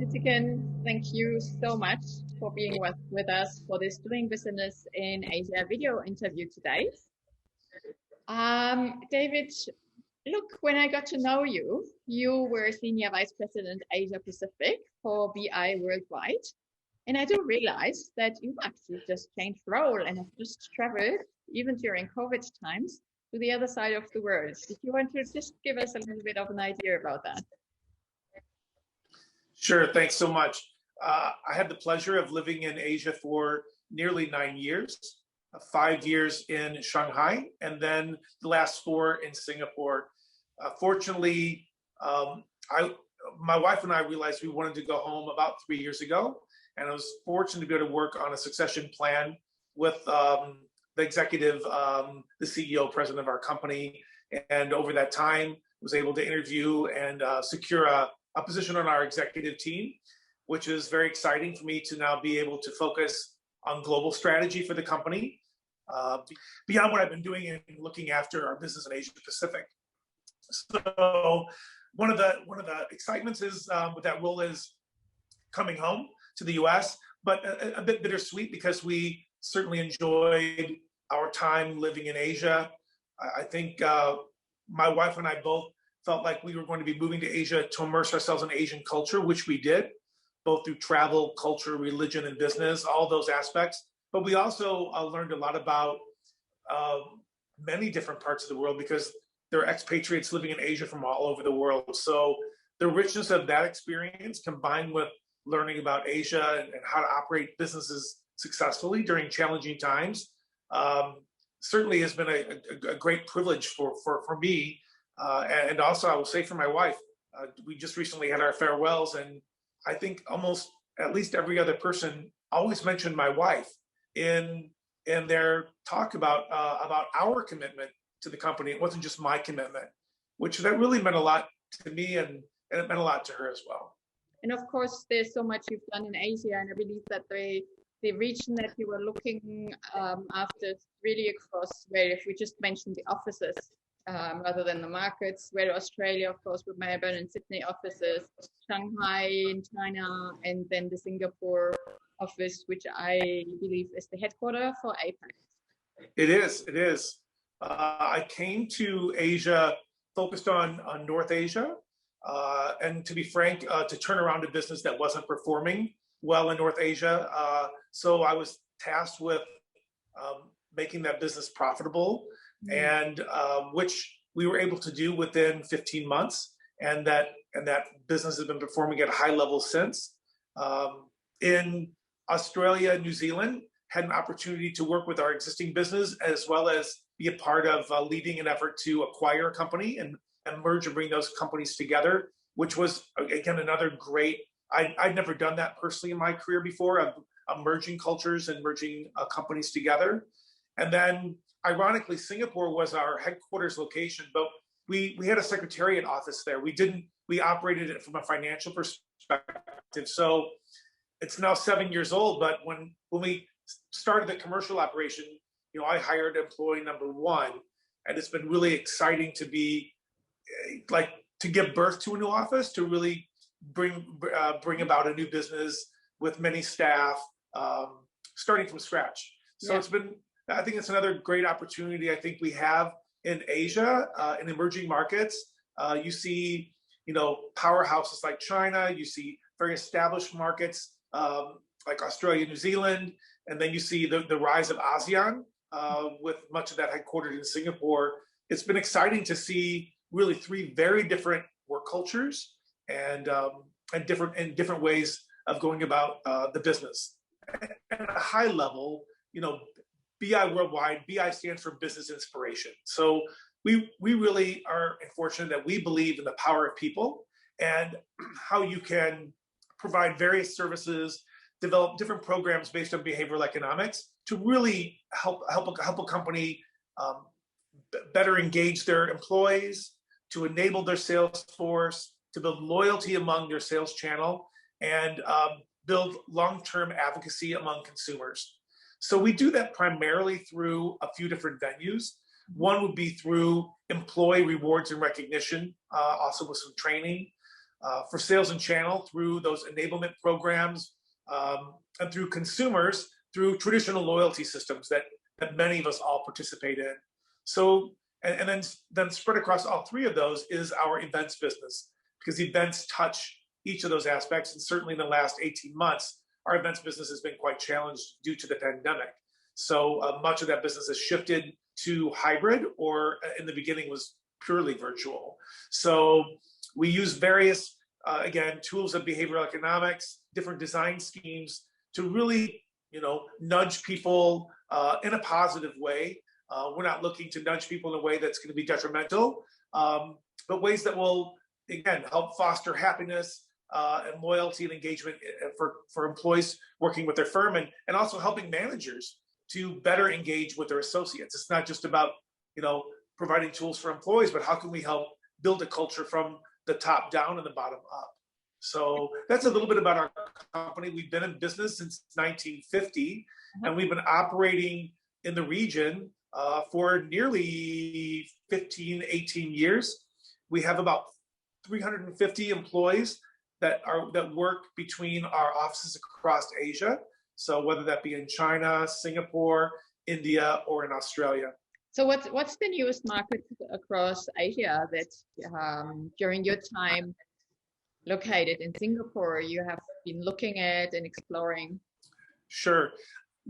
Litteken, thank you so much for being with us for this Doing Business in Asia video interview today. David, look, when I got to know you, you were Senior Vice President Asia Pacific for BI Worldwide. And I do realize that you actually just changed role and have just traveled, even during COVID times, to the other side of the world. Did you want to just give us a little bit of an idea about that? Sure, thanks so much. I had the pleasure of living in Asia for nearly 9 years, 5 years in Shanghai, and then the last 4 in Singapore. Fortunately, my wife and I realized we wanted to go home about 3 years ago, and I was fortunate to be able to work on a succession plan with the executive, the CEO, president of our company, and over that time was able to interview and secure a position on our executive team, which is very exciting for me to now be able to focus on global strategy for the company, beyond what I've been doing in looking after our business in Asia Pacific. So one of the excitements is with that role is coming home to the U.S., but a bit bittersweet because we certainly enjoyed our time living in Asia. I think my wife and I both felt like we were going to be moving to Asia to immerse ourselves in Asian culture, which we did, both through travel, culture, religion, and business, all those aspects. But we also learned a lot about many different parts of the world because there are expatriates living in Asia from all over the world. So the richness of that experience combined with learning about Asia and how to operate businesses successfully during challenging times certainly has been a great privilege for me. And also, I will say for my wife, we just recently had our farewells, and I think almost at least every other person always mentioned my wife in their talk about our commitment to the company. It wasn't just my commitment, which that really meant a lot to me, and it meant a lot to her as well. And of course, there's so much you've done in Asia, and I believe that the region that you were looking after really across, where if we just mentioned the offices, rather than the markets, where Australia, of course, with Melbourne and Sydney offices, Shanghai in China, and then the Singapore office, which I believe is the headquarters for APAC. It is. I came to Asia focused on North Asia, and to be frank, to turn around a business that wasn't performing well in North Asia. So I was tasked with making that business profitable, and which we were able to do within 15 months, and that business has been performing at a high level since. In Australia and New Zealand, had an opportunity to work with our existing business as well as be a part of leading an effort to acquire a company and merge and bring those companies together, which was again another great. I'd never done that personally in my career before, of merging cultures and merging companies together. And then ironically, Singapore was our headquarters location, but we had a secretariat office there. We operated it from a financial perspective. So it's now 7 years old, but when we started the commercial operation, I hired employee number 1, and it's been really exciting to be to give birth to a new office, to really bring about a new business with many staff, starting from scratch. So it's been, I think it's another great opportunity I think we have in Asia, in emerging markets. You see, powerhouses like China, you see very established markets like Australia, New Zealand, and then you see the rise of ASEAN, with much of that headquartered in Singapore. It's been exciting to see really 3 very different work cultures and different ways of going about the business. At a high level, BI Worldwide, BI stands for Business Inspiration. So we really are fortunate that we believe in the power of people and how you can provide various services, develop different programs based on behavioral economics to really help a company better engage their employees, to enable their sales force, to build loyalty among their sales channel, and build long-term advocacy among consumers. So we do that primarily through a few different venues. One would be through employee rewards and recognition, also with some training. for sales and channel through those enablement programs, and through consumers through traditional loyalty systems that many of us all participate in. So, and then spread across all three of those is our events business, because events touch each of those aspects. And certainly in the last 18 months, our events business has been quite challenged due to the pandemic. So much of that business has shifted to hybrid, or in the beginning was purely virtual. So we use various, again, tools of behavioral economics, different design schemes to really, nudge people in a positive way. We're not looking to nudge people in a way that's going to be detrimental, but ways that will, again, help foster happiness and loyalty and engagement for employees working with their firm, and also helping managers to better engage with their associates. It's not just about, providing tools for employees, but how can we help build a culture from the top down and the bottom up? So that's a little bit about our company. We've been in business since 1950, and we've been operating in the region for nearly 15, 18 years. We have about 350 employees that work between our offices across Asia. So whether that be in China, Singapore, India, or in Australia. So what's the newest market across Asia that during your time located in Singapore you have been looking at and exploring? Sure.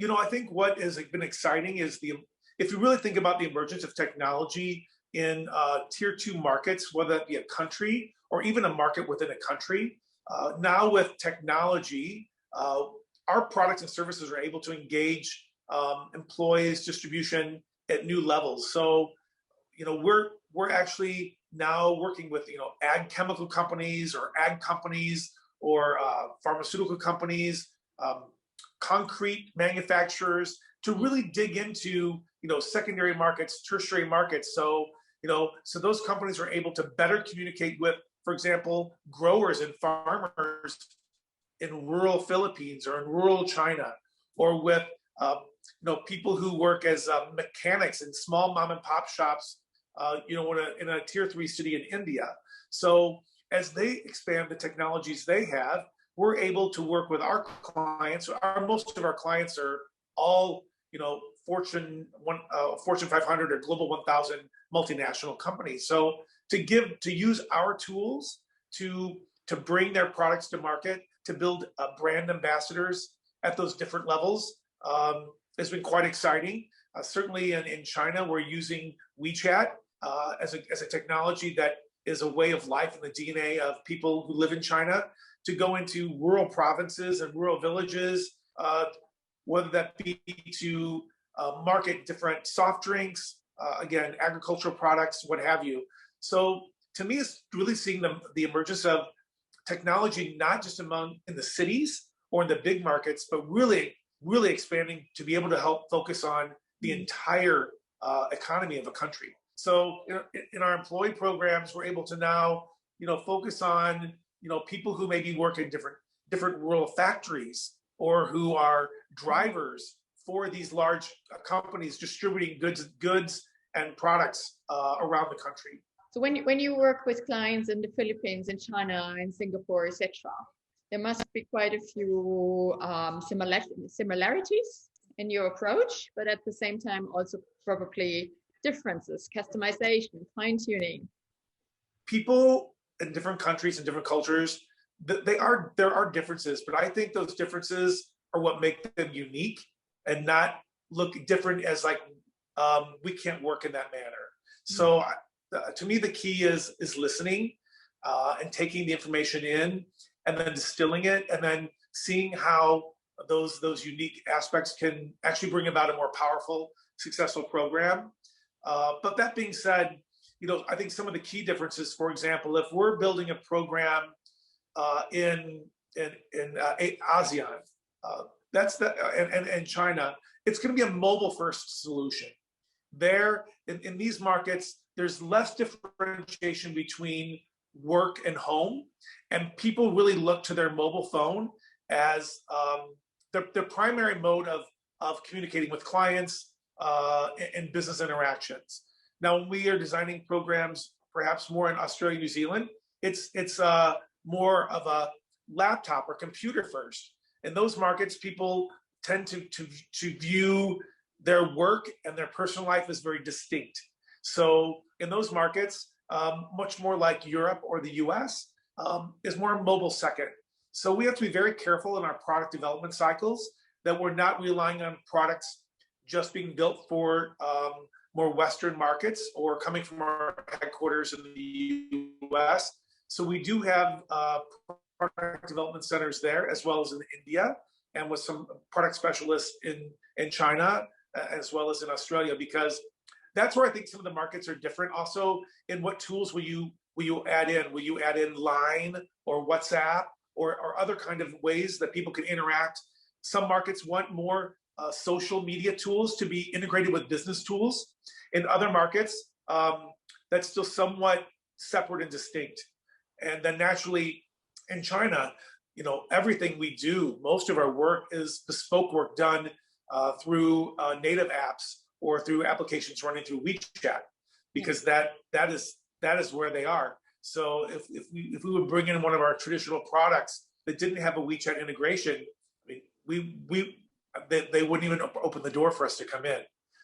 I think what has been exciting is if you really think about the emergence of technology in tier 2 markets, whether that be a country or even a market within a country, now with technology, our products and services are able to engage employees, distribution at new levels. So, we're actually now working with, ag chemical companies or ag companies or pharmaceutical companies, concrete manufacturers, to really dig into, secondary markets, tertiary markets. So, so those companies are able to better communicate with, for example, growers and farmers in rural Philippines or in rural China, or with people who work as mechanics in small mom and pop shops, in a tier 3 city in India. So as they expand the technologies they have, we're able to work with our clients. Most of our clients are all, Fortune 500 or Global 1000 multinational companies. So to use our tools to bring their products to market, to build brand ambassadors at those different levels, has been quite exciting. Certainly in China, we're using WeChat as a technology that is a way of life in the DNA of people who live in China, to go into rural provinces and rural villages, whether that be to market different soft drinks, again, agricultural products, what have you. So to me, it's really seeing the emergence of technology, not just in the cities or in the big markets, but really expanding to be able to help focus on the entire economy of a country. So in our employee programs, we're able to now, focus on, people who maybe work in different rural factories, or who are drivers for these large companies distributing goods and products around the country. So when you work with clients in the Philippines, in China, in Singapore, etc., there must be quite a few similarities in your approach, but at the same time also probably differences, customization, fine-tuning. People in different countries and different cultures, there are differences, but I think those differences are what make them unique, and not look different as like we can't work in that manner. So to me, the key is listening and taking the information in, and then distilling it, and then seeing how those unique aspects can actually bring about a more powerful, successful program. But that being said, I think some of the key differences, for example, if we're building a program in ASEAN, and China, it's going to be a mobile-first solution. There, in these markets, there's less differentiation between work and home, and people really look to their mobile phone as their primary mode of communicating with clients and business interactions. Now, when we are designing programs, perhaps more in Australia, New Zealand, it's more of a laptop or computer first. In those markets, people tend to view their work and their personal life as very distinct. So in those markets, much more like Europe or the US, is more mobile second. So we have to be very careful in our product development cycles that we're not relying on products just being built for more Western markets or coming from our headquarters in the US. So we do have product development centers there, as well as in India, and with some product specialists in China, as well as in Australia, because that's where I think some of the markets are different. Also, in what tools will you add in? Will you add in Line or WhatsApp or other kind of ways that people can interact? Some markets want more social media tools to be integrated with business tools. In other markets, that's still somewhat separate and distinct. And then naturally, in China, everything we do, most of our work is bespoke work done through native apps or through applications running through WeChat, because that is where they are. So if we would bring in one of our traditional products that didn't have a WeChat integration, I mean, they wouldn't even open the door for us to come in.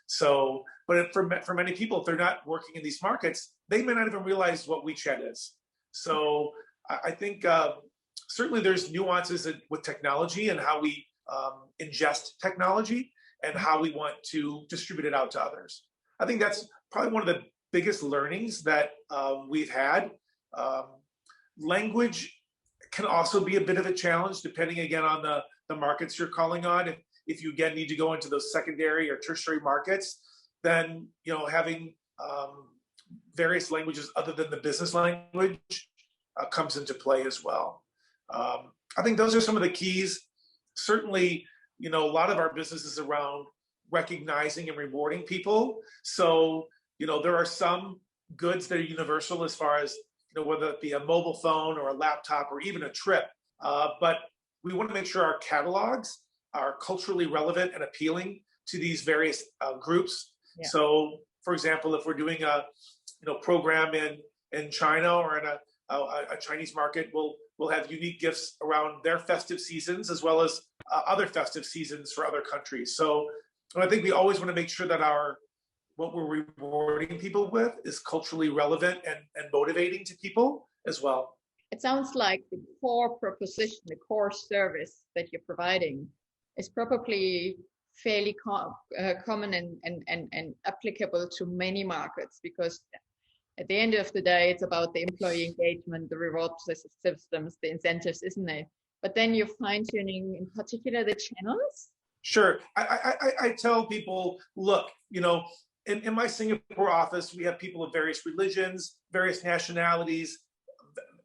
So, but for many people, if they're not working in these markets, they may not even realize what WeChat is. So I think certainly there's nuances with technology and how we ingest technology and how we want to distribute it out to others. I think that's probably one of the biggest learnings that we've had. Language can also be a bit of a challenge, depending again on the markets you're calling on. If you again need to go into those secondary or tertiary markets, then having various languages other than the business language comes into play as well. I think those are some of the keys. Certainly, a lot of our business is around recognizing and rewarding people. So, there are some goods that are universal as far as, whether it be a mobile phone or a laptop or even a trip. But we want to make sure our catalogs are culturally relevant and appealing to these various groups. Yeah. So, for example, if we're doing a program in China or in a Chinese market, we'll have unique gifts around their festive seasons as well as other festive seasons for other countries. So I think we always want to make sure that what we're rewarding people with is culturally relevant and motivating to people as well. It sounds like the core proposition, the core service that you're providing is probably fairly common and applicable to many markets, because at the end of the day, it's about the employee engagement, the reward systems, the incentives, isn't it? But then you're fine-tuning, in particular, the channels? Sure. I tell people, look, in my Singapore office, we have people of various religions, various nationalities,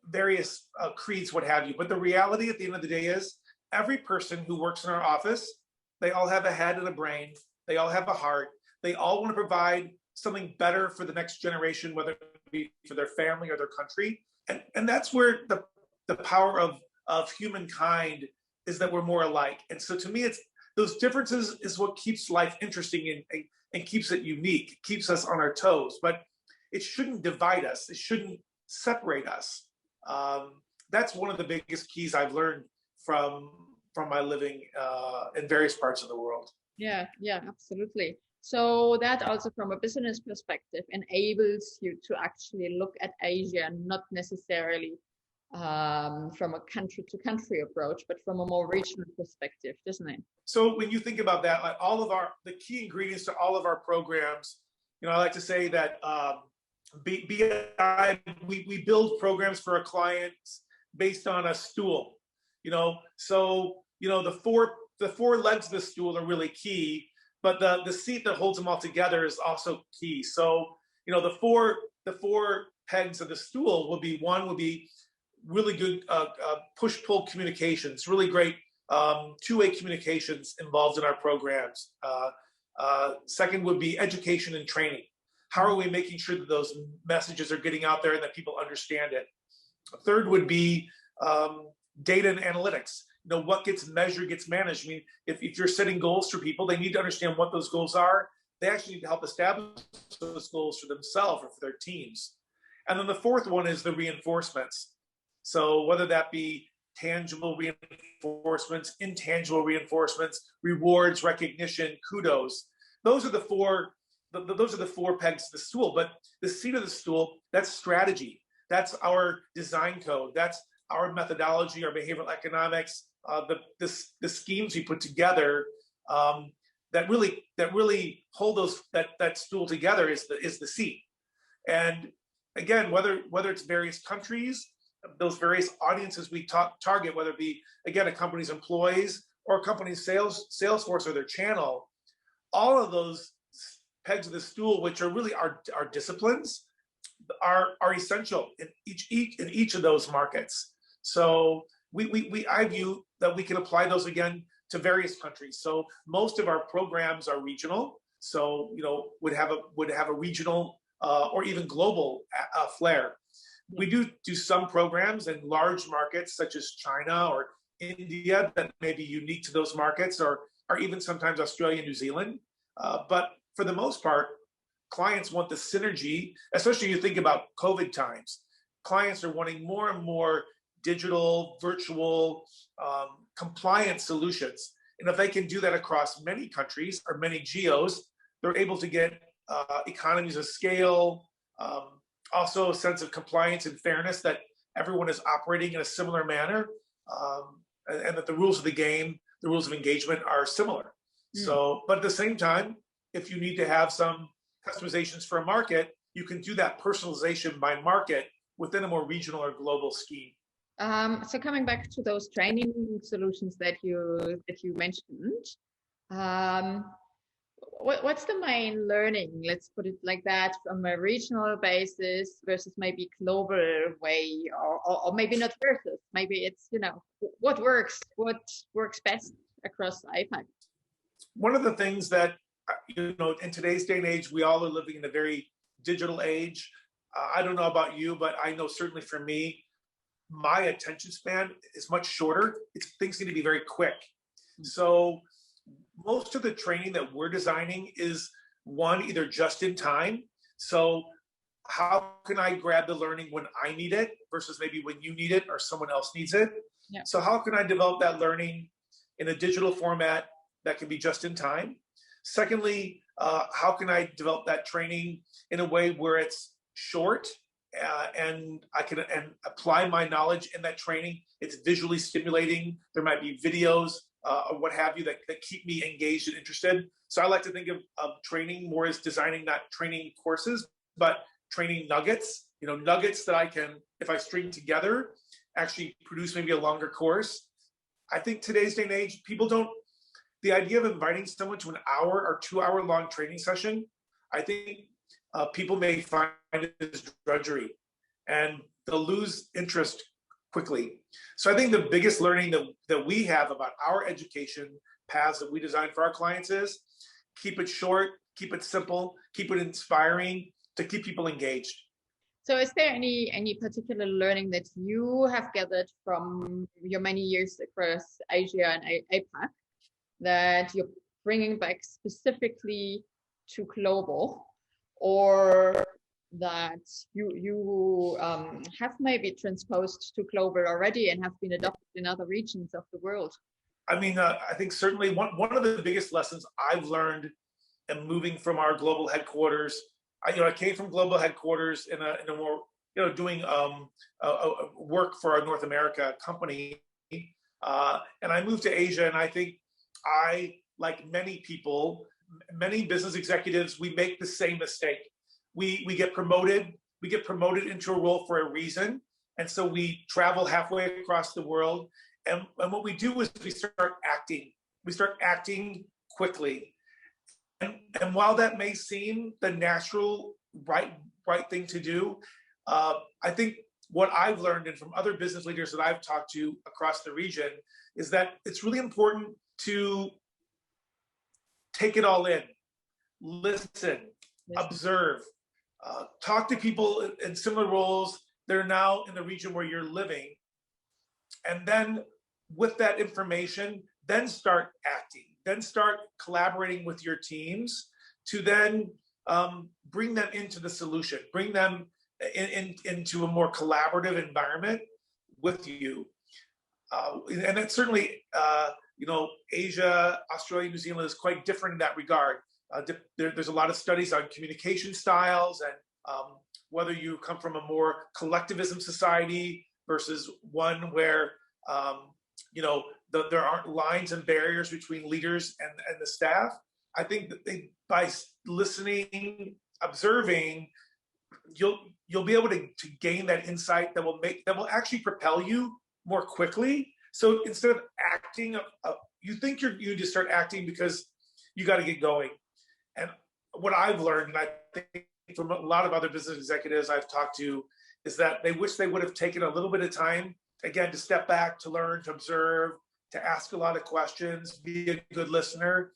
various creeds, what have you. But the reality at the end of the day is every person who works in our office, they all have a head and a brain. They all have a heart. They all want to provide something better for the next generation, whether it be for their family or their country. And that's where the power of humankind is, that we're more alike. And so to me, it's those differences is what keeps life interesting and keeps it unique, keeps us on our toes. But it shouldn't divide us. It shouldn't separate us. That's one of the biggest keys I've learned from my living in various parts of the world. Yeah, absolutely. So that also, from a business perspective, enables you to actually look at Asia, not necessarily from a country to country approach, but from a more regional perspective, doesn't it? So when you think about that, like the key ingredients to all of our programs, I like to say that BI, we build programs for our clients based on a stool. So the four legs of the stool are really key, but the seat that holds them all together is also key. So the four pegs of the stool would be really good push-pull communications, really great two-way communications involved in our programs. Second would be education and training. How are we making sure that those messages are getting out there and that people understand it? Third would be data and analytics. What gets measured gets managed. I mean, if you're setting goals for people, they need to understand what those goals are. They actually need to help establish those goals for themselves or for their teams. And then the fourth one is the reinforcements. So whether that be tangible reinforcements, intangible reinforcements, rewards, recognition, kudos, those are the four. Those are the four pegs to the stool. But the seat of the stool, that's strategy. That's our design code. That's our methodology, our behavioral economics, the schemes we put together that really hold that stool together is the seat. And again, whether it's various countries, those various audiences we target, whether it be again a company's employees or a company's sales force or their channel, all of those pegs of the stool, which are really our disciplines, are essential in each of those markets. So I view that we can apply those again to various countries. So most of our programs are regional. So would have a regional or even global flair. We do some programs in large markets such as China or India that may be unique to those markets, or even sometimes Australia, New Zealand. But for the most part, clients want the synergy, especially you think about COVID times. Clients are wanting more and more digital, virtual, compliant solutions. And if they can do that across many countries or many geos, they're able to get economies of scale, also a sense of compliance and fairness, that everyone is operating in a similar manner, and that the rules of the game, the rules of engagement are similar. So, but at the same time, if you need to have some customizations for a market, you can do that personalization by market within a more regional or global scheme. So coming back to those training solutions that you mentioned, what's the main learning, let's put it like that, from a regional basis versus maybe global way, or maybe not versus, maybe it's, what works best across IPAC? One of the things that, in today's day and age, we all are living in a very digital age. I don't know about you, but I know certainly for me, my attention span is much shorter. Things need to be very quick. So most of the training that we're designing is either just in time. So how can I grab the learning when I need it versus maybe when you need it or someone else needs it? Yeah. So how can I develop that learning in a digital format that can be just in time? Secondly, how can I develop that training in a way where it's short and I can apply my knowledge in that training? It's visually stimulating. There might be videos or what have you that keep me engaged and interested. So I like to think of training more as designing not training courses, but training nuggets. Nuggets that I can, if I string together, actually produce maybe a longer course. I think today's day and age, the idea of inviting someone to an hour or 2 hour long training session, I think people may find it as drudgery and they'll lose interest quickly. So I think the biggest learning that we have about our education paths that we design for our clients is keep it short, keep it simple, keep it inspiring to keep people engaged. So is there any particular learning that you have gathered from your many years across Asia and APAC that you're bringing back specifically to global, or that you have maybe transposed to global already and have been adopted in other regions of the world? I mean, I think certainly one of the biggest lessons I've learned in moving from our global headquarters, I came from global headquarters in a more, doing work for our North America company, and I moved to Asia, and I think like many people, many business executives, we make the same mistake. We get promoted into a role for a reason. And so we travel halfway across the world. And what we do is we start acting. We start acting quickly. And while that may seem the natural, right thing to do, I think what I've learned, and from other business leaders that I've talked to across the region, is that it's really important to take it all in, listen, observe, talk to people in similar roles that are now in the region where you're living. And then with that information, then start acting, then start collaborating with your teams to then bring them into the solution, bring them into a more collaborative environment with you. And it's certainly, Asia, Australia, New Zealand is quite different in that regard. There's a lot of studies on communication styles and whether you come from a more collectivism society versus one where, there aren't lines and barriers between leaders and the staff. I think that by listening, observing, you'll be able to gain that insight that will actually propel you more quickly. So instead of acting, you think you just start acting because you got to get going. And what I've learned, and I think from a lot of other business executives I've talked to, is that they wish they would have taken a little bit of time, again, to step back, to learn, to observe, to ask a lot of questions, be a good listener.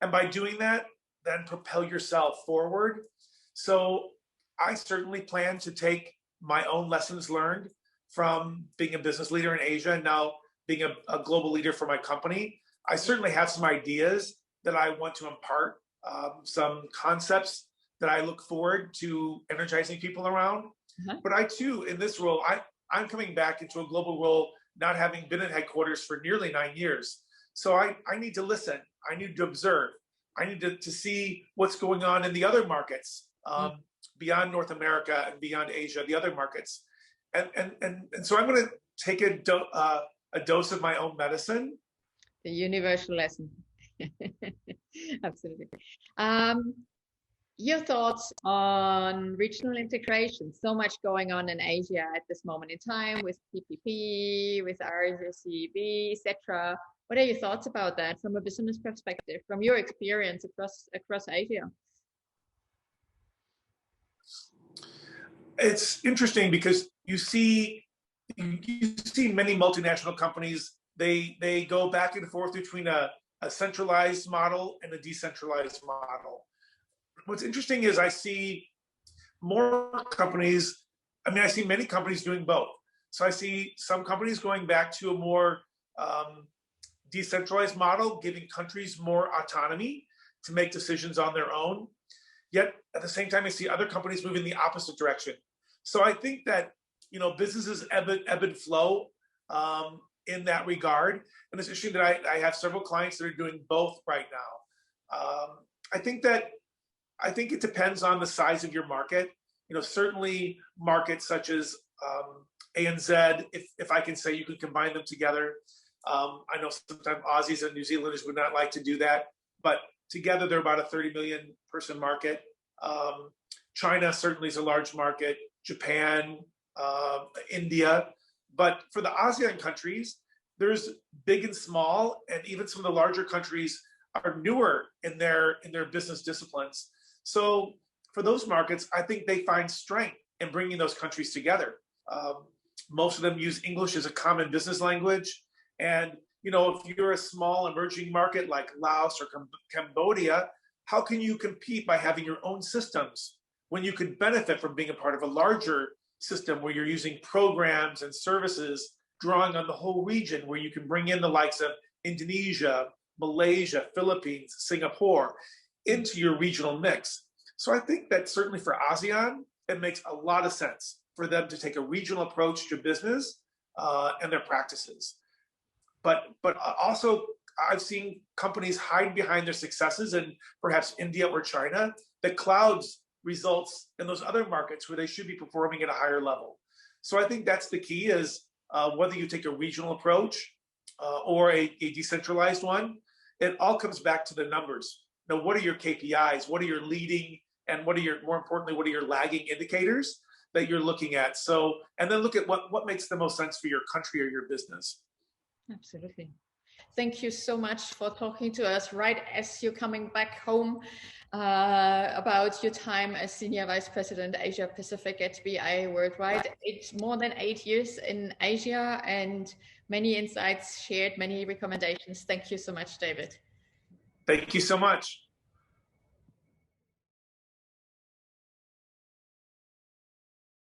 And by doing that, then propel yourself forward. So I certainly plan to take my own lessons learned from being a business leader in Asia and now being a global leader for my company. I certainly have some ideas that I want to impart, some concepts that I look forward to energizing people around. But I too, in this role, I'm coming back into a global role, not having been at headquarters for nearly 9 years. So I need to listen. I need to observe. I need to see what's going on in the other markets, beyond North America and beyond Asia, the other markets. And so I'm going to take a dose of my own medicine. The universal lesson. Absolutely. Your thoughts on regional integration? So much going on in Asia at this moment in time with PPP, with RCEP, etc. What are your thoughts about that from a business perspective, from your experience across Asia? It's interesting because you see many multinational companies, they go back and forth between a centralized model and a decentralized model. What's interesting is I see more companies, I see many companies doing both. So I see some companies going back to a more decentralized model, giving countries more autonomy to make decisions on their own. Yet at the same time, I see other companies moving the opposite direction. So I think that, businesses ebb and flow in that regard. And it's interesting that I have several clients that are doing both right now. I think it depends on the size of your market. Certainly markets such as ANZ, if I can say you can combine them together. I know sometimes Aussies and New Zealanders would not like to do that, but together they're about a 30 million person market. China certainly is a large market, Japan, India. But for the ASEAN countries, there's big and small, and even some of the larger countries are newer in their business disciplines. So for those markets, I think they find strength in bringing those countries together. Most of them use English as a common business language. And, if you're a small emerging market like Laos or Cambodia, how can you compete by having your own systems when you could benefit from being a part of a larger system where you're using programs and services drawing on the whole region, where you can bring in the likes of Indonesia, Malaysia, Philippines, Singapore into your regional mix. So I think that certainly for ASEAN, it makes a lot of sense for them to take a regional approach to business and their practices. But also, I've seen companies hide behind their successes in perhaps India or China that clouds results in those other markets where they should be performing at a higher level. So I think that's the key, is whether you take a regional approach or a decentralized one, it all comes back to the numbers. Now, what are your KPIs? What are your leading, and more importantly, what are your lagging indicators that you're looking at? So, and then look at what makes the most sense for your country or your business. Absolutely. Thank you so much for talking to us right as you're coming back home about your time as Senior Vice President Asia Pacific at BI Worldwide. It's more than 8 years in Asia and many insights shared, many recommendations. Thank you so much, David. Thank you so much.